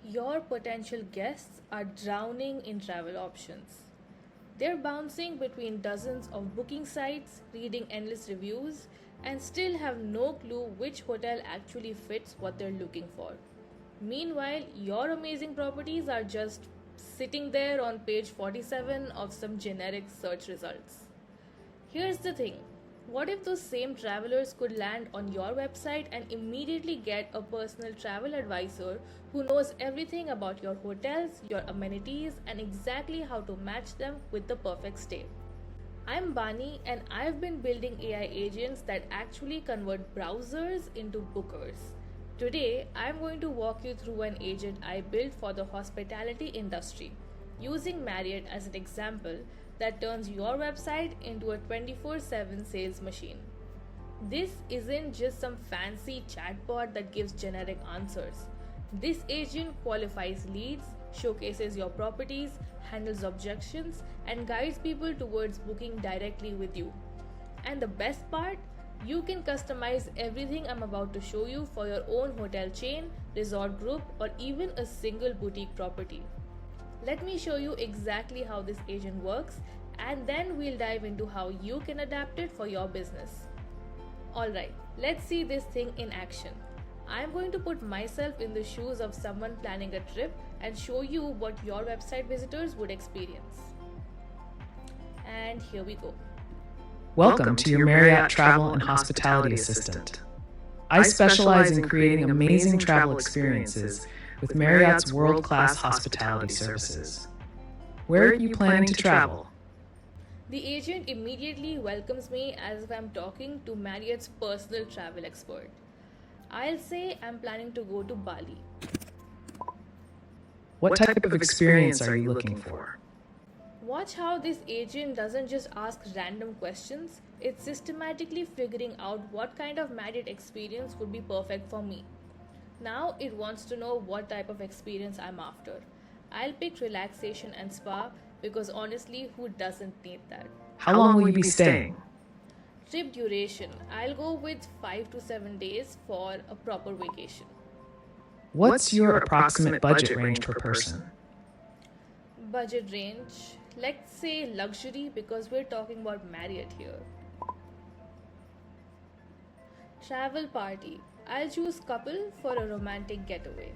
Your potential guests are drowning in travel options. They're bouncing between dozens of booking sites, reading endless reviews, and still have no clue which hotel actually fits what they're looking for. Meanwhile, your amazing properties are just sitting there on page 47 of some generic search results. Here's the thing, what if those same travelers could land on your website and immediately get a personal travel advisor who knows everything about your hotels, your amenities, and exactly how to match them with the perfect stay? I'm Bani and I've been building AI agents that actually convert browsers into bookers. Today, I'm going to walk you through an agent I built for the hospitality industry, using Marriott as an example that turns your website into a 24/7 sales machine. This isn't just some fancy chatbot that gives generic answers. This agent qualifies leads, showcases your properties, handles objections, and guides people towards booking directly with you. And the best part, you can customize everything I'm about to show you for your own hotel chain, resort group, or even a single boutique property. Let me show you exactly how this agent works, and then we'll dive into how you can adapt it for your business. Alright, let's see this thing in action. I'm going to put myself in the shoes of someone planning a trip and show you what your website visitors would experience. And here we go. Welcome to your Marriott Travel and Hospitality Assistant. I specialize in creating amazing travel experiences with Marriott's world-class hospitality services. Where are you planning to travel? The agent immediately welcomes me as if I'm talking to Marriott's personal travel expert. I'll say I'm planning to go to Bali. What type of experience are you looking for? Watch how this agent doesn't just ask random questions, it's systematically figuring out what kind of Marriott experience would be perfect for me. Now it wants to know what type of experience I'm after. I'll pick relaxation and spa because honestly, who doesn't need that? How long will you be staying? Trip duration, I'll go with 5 to 7 days for a proper vacation. What's your approximate budget range per person? Budget range, let's say luxury because we're talking about Marriott here. Travel party, I'll choose couple for a romantic getaway.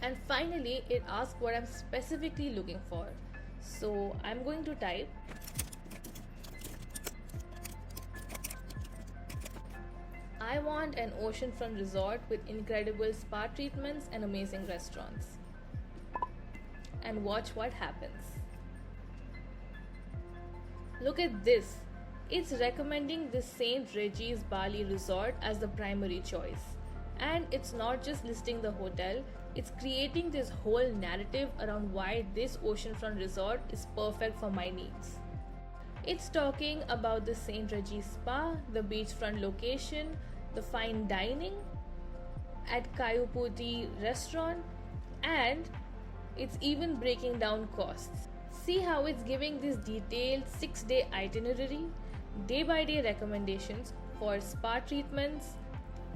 And finally, it asks what I'm specifically looking for. So I'm going to type I want an oceanfront resort with incredible spa treatments and amazing restaurants. And watch what happens. Look at this. It's recommending the St. Regis Bali resort as the primary choice. And it's not just listing the hotel, it's creating this whole narrative around why this oceanfront resort is perfect for my needs. It's talking about the St. Regis Spa, the beachfront location, the fine dining at Kayupudi restaurant, and it's even breaking down costs. See how it's giving this detailed 6-day itinerary, day by day recommendations for spa treatments,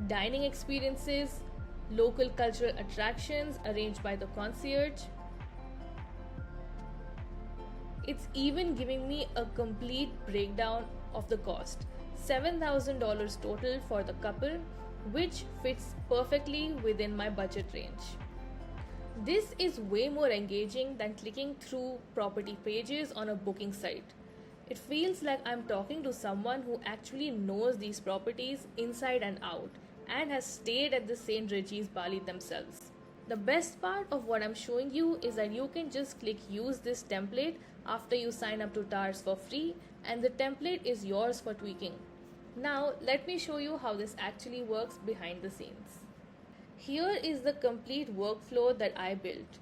dining experiences, local cultural attractions arranged by the concierge. It's even giving me a complete breakdown of the cost. $7,000 total for the couple, which fits perfectly within my budget range. This is way more engaging than clicking through property pages on a booking site. It feels like I'm talking to someone who actually knows these properties inside and out and has stayed at the St. Regis Bali themselves. The best part of what I'm showing you is that you can just click use this template after you sign up to TARS for free, and the template is yours for tweaking. Now let me show you how this actually works behind the scenes. Here is the complete workflow that I built.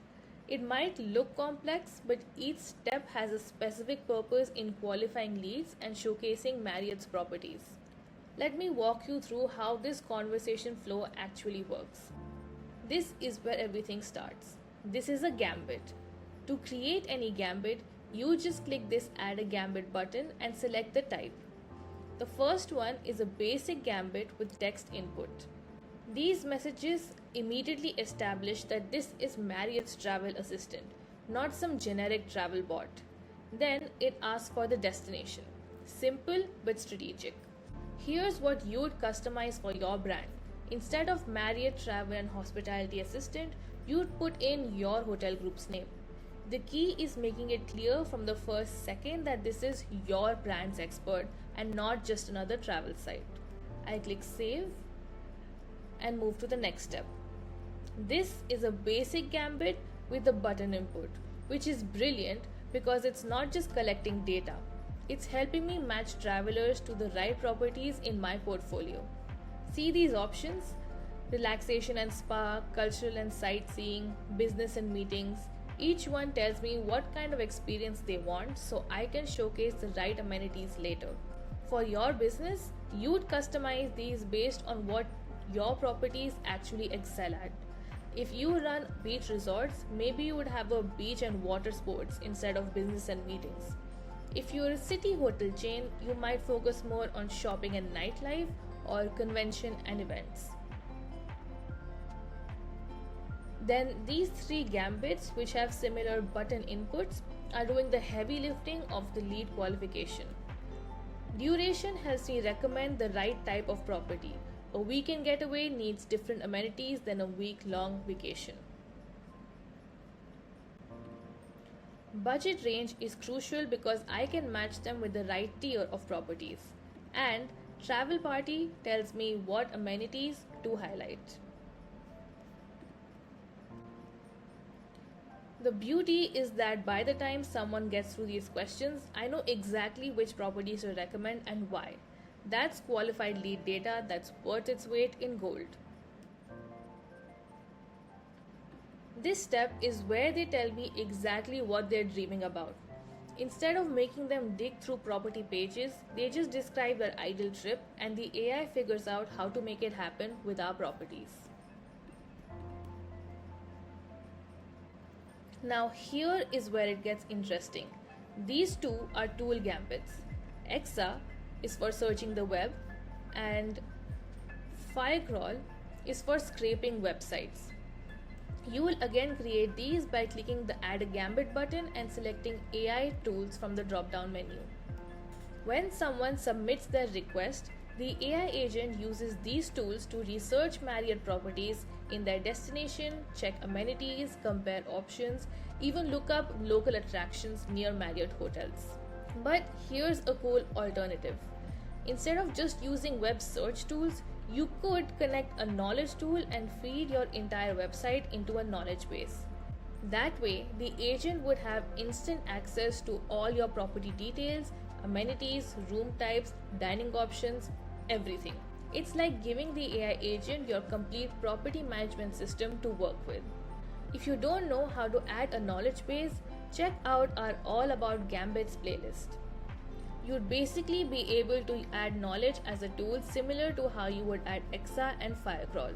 It might look complex, but each step has a specific purpose in qualifying leads and showcasing Marriott's properties. Let me walk you through how this conversation flow actually works. This is where everything starts. This is a gambit. To create any gambit, you just click this Add a Gambit button and select the type. The first one is a basic gambit with text input. These messages immediately establish that this is Marriott's travel assistant, not some generic travel bot. Then it asks for the destination. Simple but strategic. Here's what you would customize for your brand. Instead of Marriott Travel and Hospitality Assistant, you'd put in your hotel group's name. The key is making it clear from the first second that this is your brand's expert and not just another travel site. I click save and move to the next step. This is a basic gambit with a button input, which is brilliant because it's not just collecting data. It's helping me match travelers to the right properties in my portfolio. See these options? Relaxation and spa, cultural and sightseeing, business and meetings. Each one tells me what kind of experience they want so I can showcase the right amenities later. For your business, you'd customize these based on what your properties actually excel at. If you run beach resorts, maybe you would have a beach and water sports instead of business and meetings. If you're a city hotel chain, you might focus more on shopping and nightlife or convention and events. Then these three gambits, which have similar button inputs, are doing the heavy lifting of the lead qualification. Duration helps me recommend the right type of property. A weekend getaway needs different amenities than a week-long vacation. Budget range is crucial because I can match them with the right tier of properties. And Travel Party tells me what amenities to highlight. The beauty is that by the time someone gets through these questions, I know exactly which properties to recommend and why. That's qualified lead data that's worth its weight in gold. This step is where they tell me exactly what they're dreaming about. Instead of making them dig through property pages, they just describe their ideal trip and the AI figures out how to make it happen with our properties. Now here is where it gets interesting. These two are tool gambits. Exa is for searching the web and Firecrawl is for scraping websites. You will again create these by clicking the Add a Gambit button and selecting AI Tools from the drop-down menu. When someone submits their request, the AI agent uses these tools to research Marriott properties in their destination, check amenities, compare options, even look up local attractions near Marriott hotels. But here's a cool alternative. Instead of just using web search tools, you could connect a knowledge tool and feed your entire website into a knowledge base. That way, the agent would have instant access to all your property details, amenities, room types, dining options, everything. It's like giving the AI agent your complete property management system to work with. If you don't know how to add a knowledge base, check out our All About Gambits playlist. You'd basically be able to add knowledge as a tool similar to how you would add Exa and Firecrawl.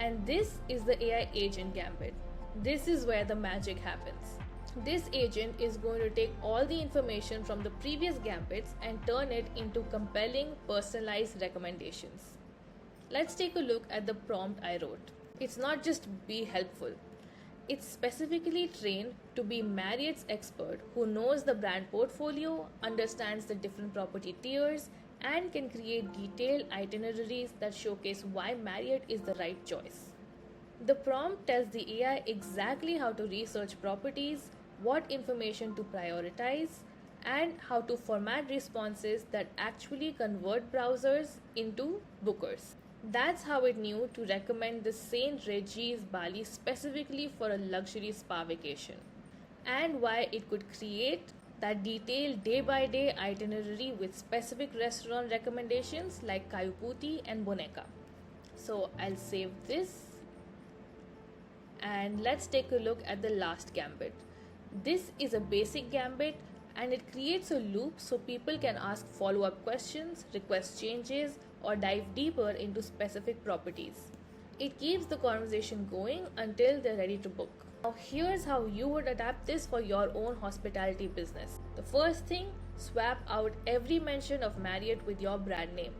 And this is the AI agent gambit. This is where the magic happens. This agent is going to take all the information from the previous gambits and turn it into compelling, personalized recommendations. Let's take a look at the prompt I wrote. It's not just be helpful. It's specifically trained to be Marriott's expert who knows the brand portfolio, understands the different property tiers, and can create detailed itineraries that showcase why Marriott is the right choice. The prompt tells the AI exactly how to research properties, what information to prioritize, and how to format responses that actually convert browsers into bookers. That's how it knew to recommend the St. Regis Bali specifically for a luxury spa vacation, and why it could create that detailed day-by-day itinerary with specific restaurant recommendations like Kayuputi and Boneka. So I'll save this, and let's take a look at the last gambit. This is a basic gambit and it creates a loop so people can ask follow-up questions, request changes, or dive deeper into specific properties. It keeps the conversation going until they're ready to book. Now here's how you would adapt this for your own hospitality business. The first thing, swap out every mention of Marriott with your brand name.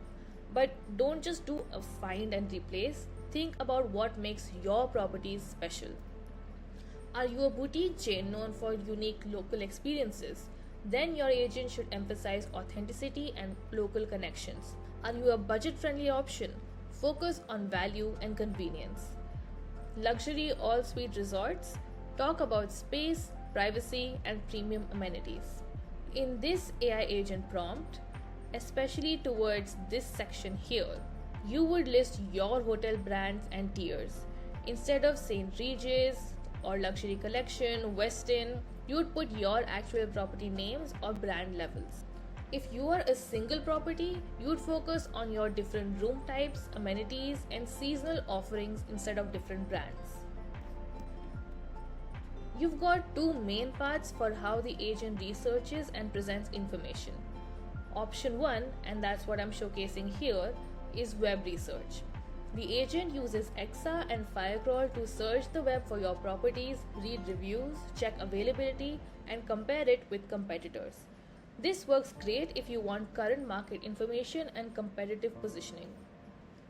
But don't just do a find and replace. think about what makes your properties special. Are you a boutique chain known for unique local experiences? Then your agent should emphasize authenticity and local connections. Are you a budget friendly option? Focus on value and convenience. Luxury all suite resorts? Talk about space, privacy, and premium amenities. In this AI agent prompt, especially towards this section here, you would list your hotel brands and tiers. Instead of St. Regis or Luxury Collection, Westin, you would put your actual property names or brand levels. If you are a single property, you would focus on your different room types, amenities, and seasonal offerings instead of different brands. You've got two main paths for how the agent researches and presents information. Option 1, and that's what I'm showcasing here, is web research. The agent uses Exa and Firecrawl to search the web for your properties, read reviews, check availability, and compare it with competitors. This works great if you want current market information and competitive positioning.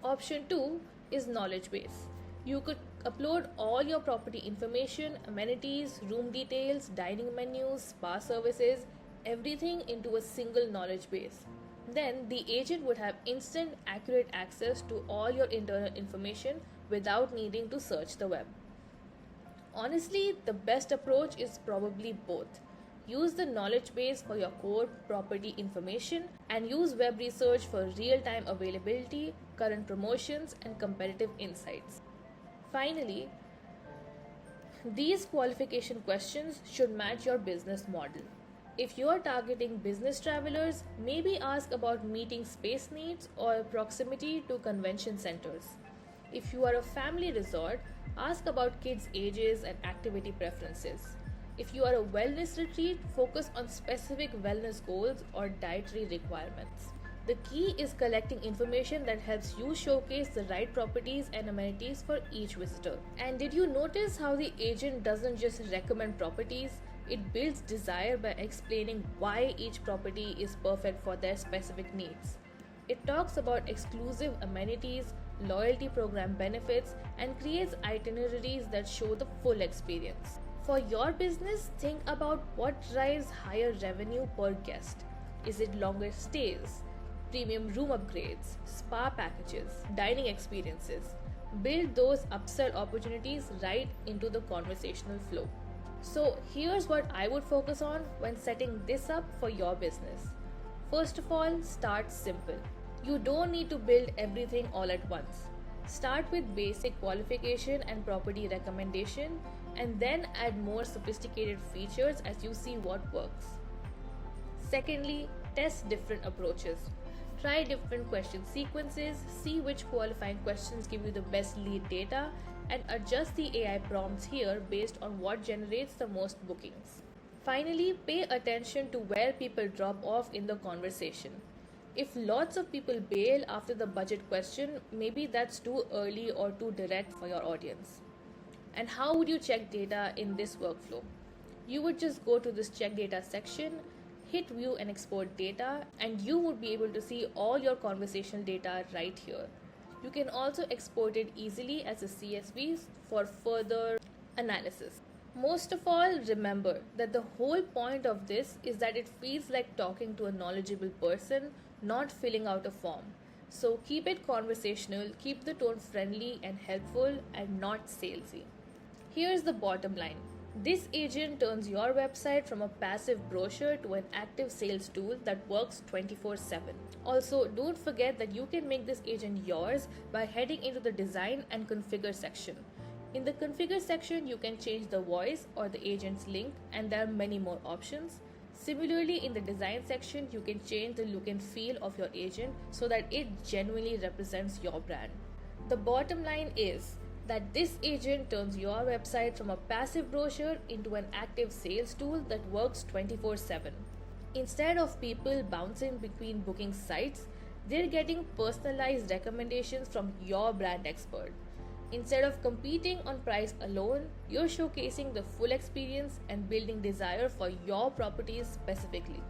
Option 2 is knowledge base. You could upload all your property information, amenities, room details, dining menus, spa services, everything into a single knowledge base. Then the agent would have instant, accurate access to all your internal information without needing to search the web. Honestly, the best approach is probably both. Use the knowledge base for your core property information and use web research for real-time availability, current promotions, and competitive insights. Finally, these qualification questions should match your business model. If you are targeting business travelers, maybe ask about meeting space needs or proximity to convention centers. If you are a family resort, ask about kids' ages and activity preferences. If you are a wellness retreat, focus on specific wellness goals or dietary requirements. The key is collecting information that helps you showcase the right properties and amenities for each visitor. And did you notice how the agent doesn't just recommend properties? It builds desire by explaining why each property is perfect for their specific needs. It talks about exclusive amenities, loyalty program benefits, and creates itineraries that show the full experience. For your business, think about what drives higher revenue per guest. Is it longer stays, premium room upgrades, spa packages, dining experiences? Build those upsell opportunities right into the conversational flow. So here's what I would focus on when setting this up for your business. First of all, start simple. You don't need to build everything all at once. Start with basic qualification and property recommendation, and then add more sophisticated features as you see what works. Secondly, test different approaches. Try different question sequences, see which qualifying questions give you the best lead data, and adjust the AI prompts here based on what generates the most bookings. Finally, pay attention to where people drop off in the conversation. If lots of people bail after the budget question, maybe that's too early or too direct for your audience. And how would you check data in this workflow? You would just go to this check data section, hit view and export data, and you would be able to see all your conversational data right here. You can also export it easily as a CSV for further analysis. Most of all, remember that the whole point of this is that it feels like talking to a knowledgeable person, not filling out a form. So keep it conversational, keep the tone friendly and helpful, and not salesy. Here's the bottom line. This agent turns your website from a passive brochure to an active sales tool that works 24/7. Also, don't forget that you can make this agent yours by heading into the design and configure section. In the configure section, you can change the voice or the agent's link, and there are many more options. Similarly, in the design section, you can change the look and feel of your agent so that it genuinely represents your brand. The bottom line is that this agent turns your website from a passive brochure into an active sales tool that works 24/7. Instead of people bouncing between booking sites, they're getting personalized recommendations from your brand expert. Instead of competing on price alone, you're showcasing the full experience and building desire for your properties specifically.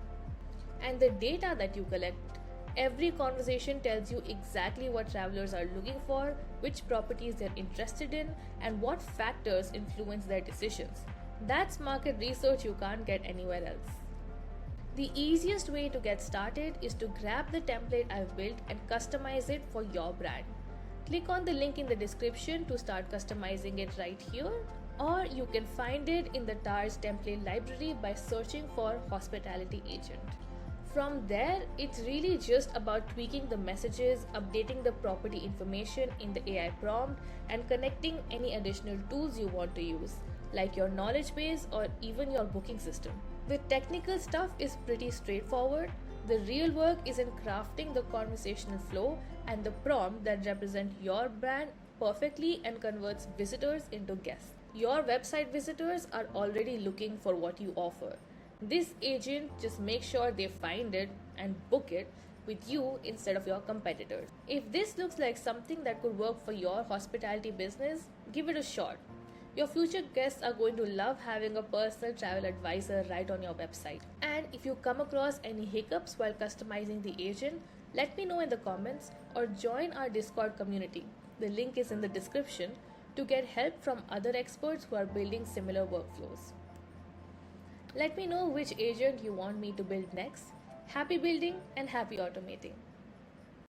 And the data that you collect, Every conversation tells you exactly what travelers are looking for, which properties they're interested in, and what factors influence their decisions. That's market research you can't get anywhere else. The easiest way to get started is to grab the template I've built and customize it for your brand. Click on the link in the description to start customizing it right here, or you can find it in the TARS template library by searching for Hospitality Agent. From there, it's really just about tweaking the messages, updating the property information in the AI prompt, and connecting any additional tools you want to use, like your knowledge base or even your booking system. The technical stuff is pretty straightforward. The real work is in crafting the conversational flow and the prompt that represent your brand perfectly and converts visitors into guests. Your website visitors are already looking for what you offer. This agent just makes sure they find it and book it with you instead of your competitors. If this looks like something that could work for your hospitality business, give it a shot. Your future guests are going to love having a personal travel advisor right on your website. And if you come across any hiccups while customizing the agent, let me know in the comments or join our Discord community. The link is in the description to get help from other experts who are building similar workflows. Let me know which agent you want me to build next. Happy building and happy automating.